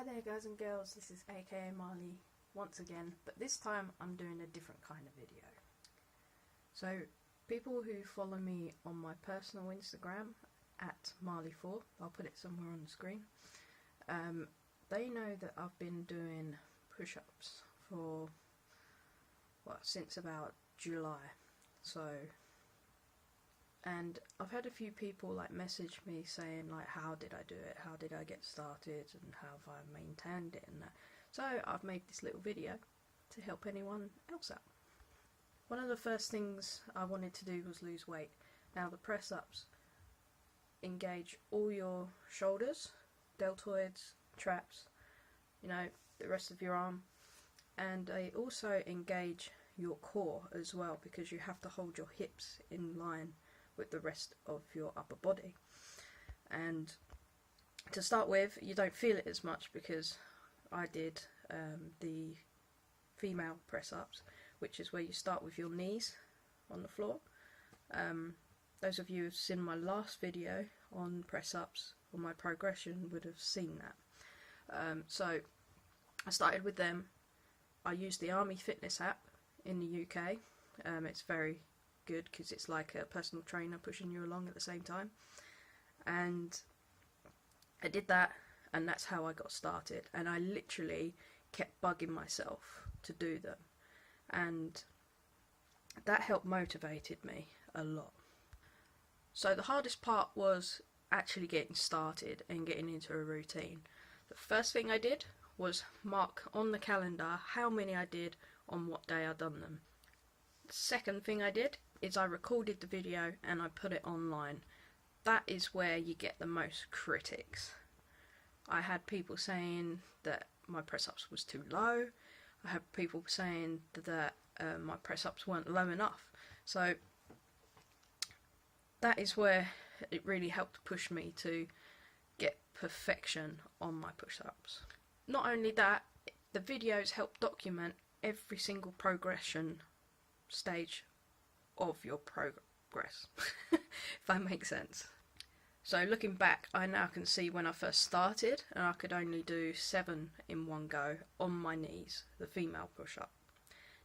Hi there guys and girls, this is aka Marley once again, but this time I'm doing a different kind of video. So people who follow me on my personal Instagram at Marley4, I'll put it somewhere on the screen, they know that I've been doing push-ups for, well, since about July. And I've had a few people like message me saying like, how did I do it, how did I get started, and how have I maintained it and that. So I've made this little video to help anyone else out. One of the first things I wanted to do was lose weight. Now the press ups engage all your shoulders, deltoids, traps, you know, the rest of your arm, and they also engage your core as well, because you have to hold your hips in line with the rest of your upper body. And to start with, you don't feel it as much because I did the female press ups, which is where you start with your knees on the floor. Those of you who have seen my last video on press ups or my progression would have seen that. So I started with them. I used the Army Fitness app in the UK. It's very good because it's like a personal trainer pushing you along at the same time, and I did that, and that's how I got started. And I literally kept bugging myself to do them, and that helped motivated me a lot. So the hardest part was actually getting started and getting into a routine. The first thing I did was mark on the calendar how many I did on what day I'd done them. The second thing I did is I recorded the video and I put it online. That is where you get the most critics. I had people saying that my press-ups was too low. I had people saying that my press-ups weren't low enough. So that is where it really helped push me to get perfection on my push-ups. Not only that, the videos help document every single progression stage of your progress, if that makes sense. So looking back, I now can see when I first started and I could only do 7 in one go on my knees, the female push-up.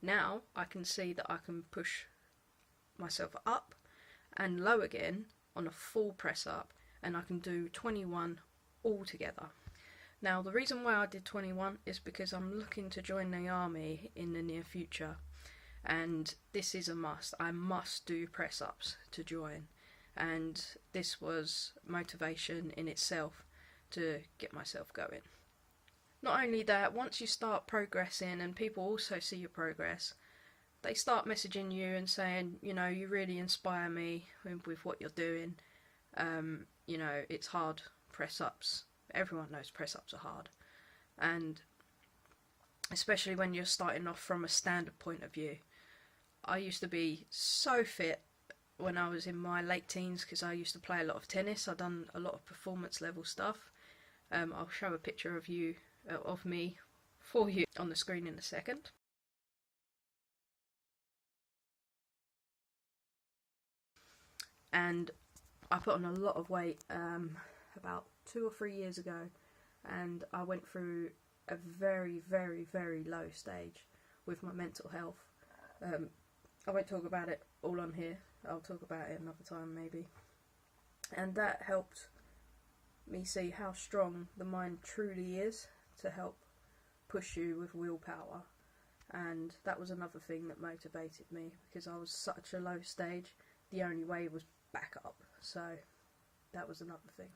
Now I can see that I can push myself up and low again on a full press up, and I can do 21 all together. Now the reason why I did 21 is because I'm looking to join the army in the near future, and this is a must. I must do press ups to join, and this was motivation in itself to get myself going. Not only that, once you start progressing and people also see your progress, they start messaging you and saying, you know, you really inspire me with what you're doing. You know, it's hard press ups. Everyone knows press ups are hard, and especially when you're starting off from a standard point of view. I used to be so fit when I was in my late teens because I used to play a lot of tennis. I've done a lot of performance level stuff. I'll show a picture of me for you on the screen in a second. And I put on a lot of weight about 2 or 3 years ago, and I went through a very, very, very low stage with my mental health. I won't talk about it all on here. I'll talk about it another time maybe. And that helped me see how strong the mind truly is to help push you with willpower. And that was another thing that motivated me, because I was such a low stage. The only way was back up. So that was another thing.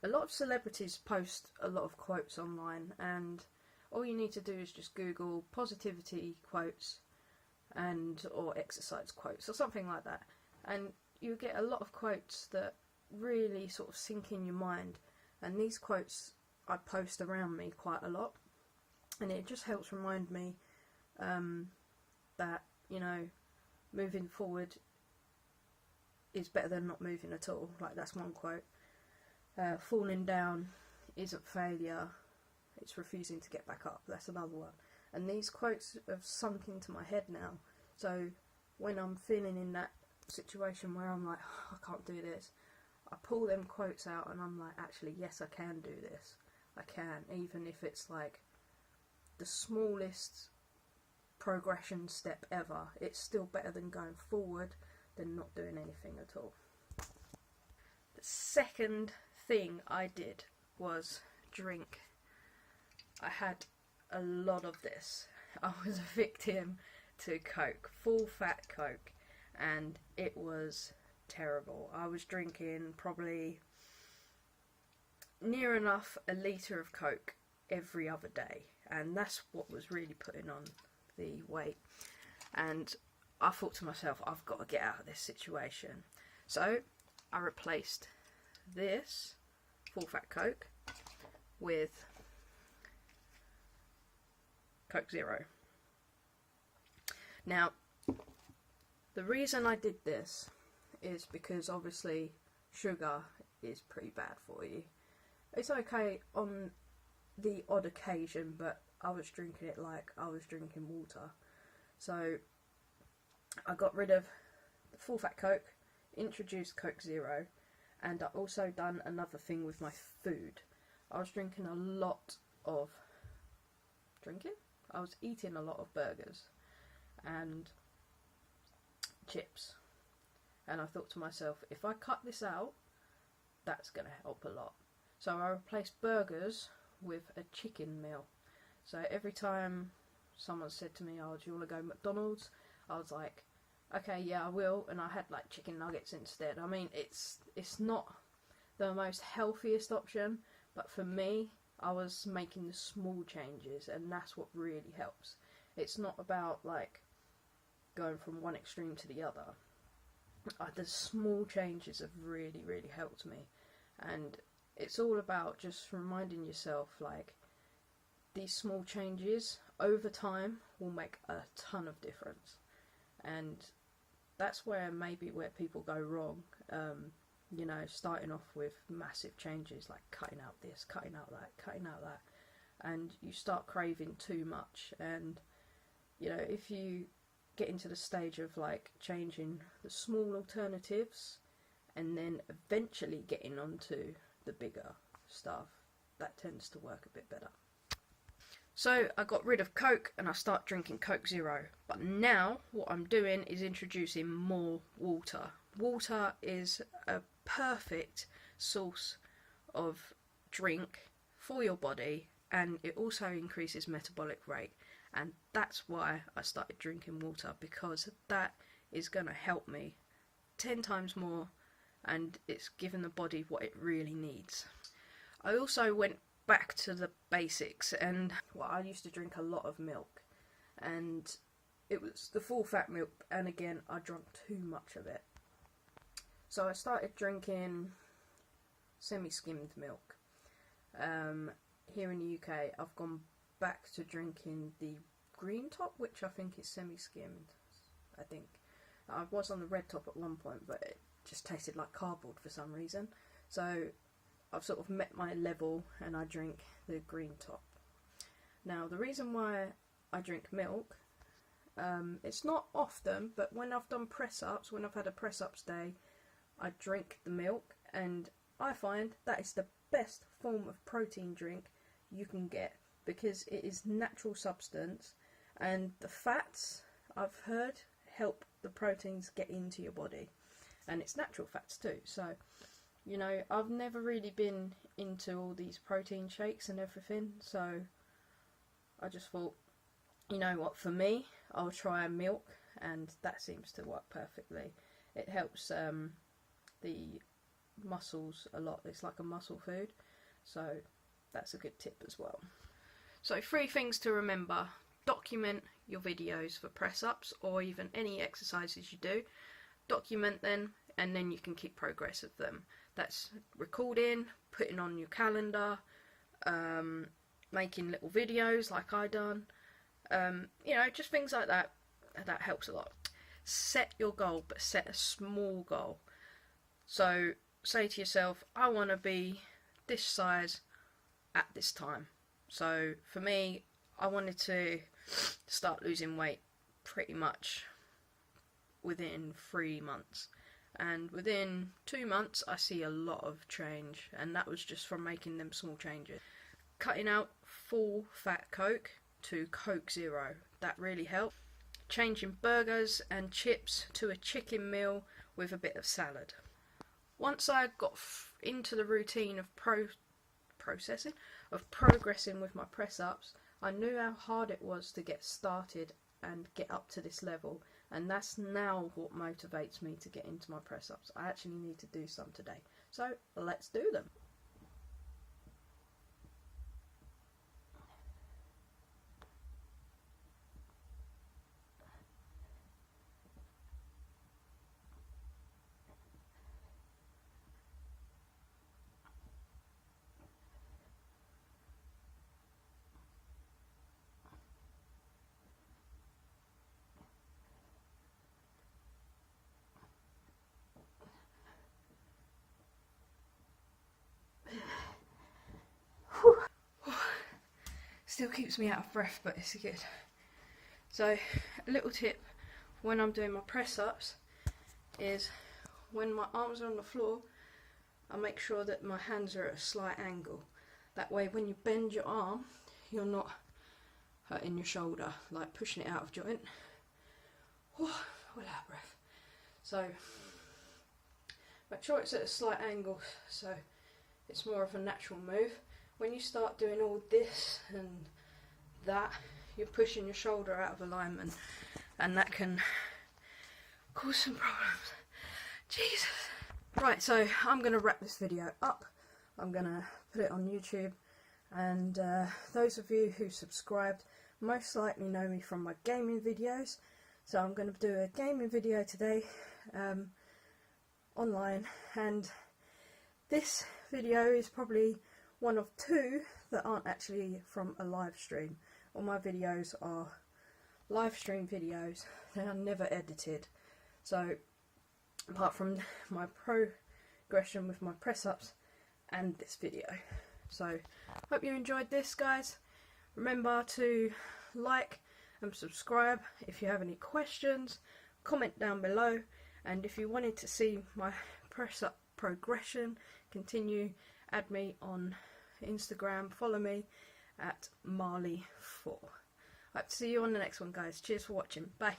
A lot of celebrities post a lot of quotes online, and all you need to do is just Google positivity quotes or exercise quotes or something like that, and you get a lot of quotes that really sort of sink in your mind. And these quotes I post around me quite a lot, and it just helps remind me that, you know, moving forward is better than not moving at all. Like, that's one quote. Falling down isn't failure, it's refusing to get back up. That's another one. And these quotes have sunk into my head now. So when I'm feeling in that situation where I'm like, oh, I can't do this, I pull them quotes out and I'm like, actually, yes, I can do this. I can, even if it's like the smallest progression step ever. It's still better than going forward than not doing anything at all. The second thing I did was drink. I had a lot of this. I was a victim to Coke, full fat Coke, and it was terrible. I was drinking probably near enough a litre of Coke every other day, and that's what was really putting on the weight. And I thought to myself, I've got to get out of this situation. So I replaced this full fat Coke with Coke Zero. Now, the reason I did this is because obviously sugar is pretty bad for you. It's okay on the odd occasion, but I was drinking it like I was drinking water. So I got rid of the full fat Coke, introduced Coke Zero, and I also done another thing with my food. I was drinking a lot of I was eating a lot of burgers and chips, and I thought to myself, if I cut this out, that's going to help a lot. So I replaced burgers with a chicken meal. So every time someone said to me, oh, do you want to go McDonald's? I was like, okay, yeah, I will. And I had like chicken nuggets instead. I mean, it's not the most healthiest option, but for me, I was making the small changes, and that's what really helps. It's not about like going from one extreme to the other. The small changes have really, really helped me, and it's all about just reminding yourself, like, these small changes over time will make a ton of difference. And that's where people go wrong. You know, starting off with massive changes like cutting out this, cutting out that, cutting out that, and you start craving too much. And you know, if you get into the stage of like changing the small alternatives and then eventually getting onto the bigger stuff, that tends to work a bit better. So I got rid of Coke and I start drinking Coke Zero. But now what I'm doing is introducing more water. Water is a perfect source of drink for your body, and it also increases metabolic rate. And that's why I started drinking water, because that is going to help me 10 times more, and it's giving the body what it really needs. I also went back to the basics, and I used to drink a lot of milk, and it was the full fat milk, and again I drank too much of it. So I started drinking semi-skimmed milk. Here in the UK I've gone back to drinking the green top, which I think is semi-skimmed. I think I was on the red top at one point, but it just tasted like cardboard for some reason. So I've sort of met my level and I drink the green top. Now the reason why I drink milk, it's not often, but when I've done press-ups, when I've had a press-ups day, I drink the milk, and I find that is the best form of protein drink you can get, because it is natural substance, and the fats, I've heard, help the proteins get into your body, and it's natural fats too. So, you know, I've never really been into all these protein shakes and everything, so I just thought, you know what, for me, I'll try milk, and that seems to work perfectly. It helps the muscles a lot. It's like a muscle food, so that's a good tip as well. So 3 things to remember: document your videos for press-ups or even any exercises you do. Document them, and then you can keep progress of them. That's recording, putting on your calendar, making little videos like I done, you know, just things like that. That helps a lot. Set your goal, but set a small goal. So say to yourself, I want to be this size at this time. So for me, I wanted to start losing weight pretty much within 3 months. And within 2 months, I see a lot of change. And that was just from making them small changes. cutting out full fat Coke to Coke Zero. That really helped. Changing burgers and chips to a chicken meal with a bit of salad. Once I got into the routine of progressing with my press ups, I knew how hard it was to get started and get up to this level, and that's now what motivates me to get into my press ups. I actually need to do some today, so let's do them. Still keeps me out of breath, but it's good. So, a little tip when I'm doing my press ups is when my arms are on the floor, I make sure that my hands are at a slight angle. That way when you bend your arm, you're not hurting your shoulder, like pushing it out of joint. Without breath. So, make sure it's at a slight angle so it's more of a natural move. When you start doing all this and that, you're pushing your shoulder out of alignment, and that can cause some problems. Jesus. Right, so I'm going to wrap this video up. I'm going to put it on YouTube, and those of you who subscribed most likely know me from my gaming videos. So I'm going to do a gaming video today online, and this video is probably one of two that aren't actually from a live stream. All my videos are live stream videos. They are never edited. So apart from my progression with my press ups and this video. So hope you enjoyed this, guys. Remember to like and subscribe. If you have any questions, comment down below, and if you wanted to see my press up progression continue, add me on Instagram, follow me at Marley4. Hope to see you on the next one, guys. Cheers for watching. Bye.